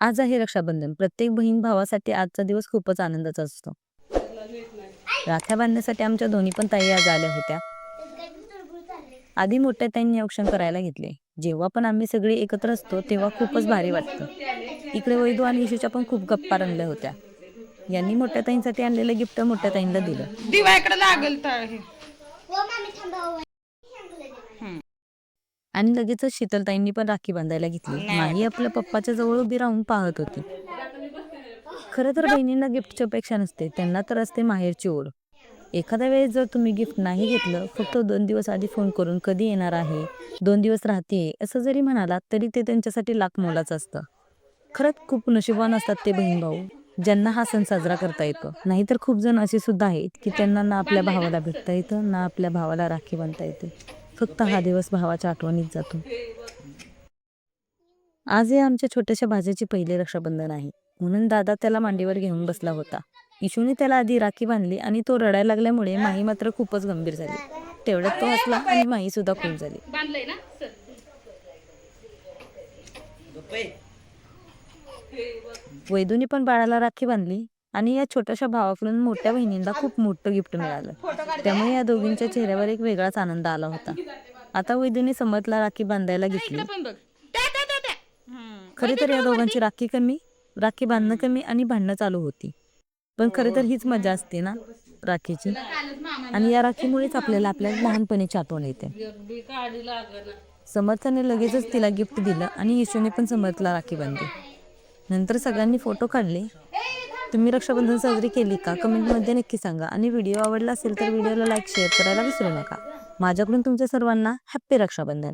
आज आहे रक्षाबंधन. प्रत्येक बहीण भावासाठी आजचा दिवस खूपच आनंदाचा असतो. राख्या बांधण्यासाठी आमच्या दोन्ही पण ताई आज आल्या होत्या. आधी मोठ्या ताईंनी औक्षण करायला घेतले. जेव्हा पण आम्ही सगळे एकत्र असतो तेव्हा खूपच भारी वाटतं. इकडे वैदू आणि इशूच्या पण खूप गप्पा रंगल्या होत्या. यांनी मोठ्या ताईंसाठी आणलेलं गिफ्ट मोठ्या ताईंना दिलं. दिवाळीकडे लागल तर आणि लगेचच शीतलताईंनी पण राखी बांधायला घेतली. माही आपल्या पप्पाच्या जवळ उभी राहून पाहत होती. खरं तर बहिणींना गिफ्टची अपेक्षा नसते, त्यांना तर असते माहेरची ओढ. एखाद्या वेळेस जर तुम्ही गिफ्ट नाही घेतलं, फक्त 2 दिवस आधी फोन करून कधी येणार आहे, 2 दिवस राहते असं जरी म्हणालात तरी ते त्यांच्यासाठी लाख मोलाचं असतं. खरंच खूप नशिबवान असतात ते बहीण भाऊ ज्यांना हा सण साजरा करता येतो. नाहीतर खूप जण असे सुद्धा आहेत की त्यांना ना आपल्या भावाला भेटता येतं ना आपल्या भावाला राखी बांधता येते. फक्त हा दिवस भावाच्या आठवणीत जातो. आज हे आमच्या छोट्याशा भाच्याची पहिली रक्षाबंधन आहे, म्हणून दादा त्याला मांडीवर घेऊन बसला होता. इशूने त्याला आधी राखी बांधली आणि तो रडायला लागल्यामुळे माही मात्र खूपच गंभीर झाली. तेवढ्यात तो हसला आणि माही सुद्धा खूप झाली. बांधलंय ना. वैदूने पण बाळाला राखी बांधली आणि या छोट्याशा भावाकडून मोठ्या बहिणींना खूप मोठं गिफ्ट मिळालं. त्यामुळे या दोघींच्या चेहऱ्यावर एक वेगळाच आनंद आला होता. आता वैदूने समतला राखी बांधायला घेतली. खरे तर या दोघांची राखी बांधणं कमी आणि भांडणं चालू होती. पण खरे तर हीच मजा असते ना राखीची. आणि या राखीमुळेच आपल्याला आपल्या लहानपणीची आठवण येते. समर्थाने लगेचच तिला गिफ्ट दिलं आणि इशूने पण समर्थला राखी बांधली. नंतर सगळ्यांनी फोटो काढले. तुम्ही रक्षाबंधन साजरी केली का? कमेंटमध्ये नक्की सांगा. आणि व्हिडिओ आवडला असेल तर व्हिडिओला लाईक शेअर करायला विसरू नका. माझ्याकडून तुमच्या सर्वांना हॅप्पी रक्षाबंधन.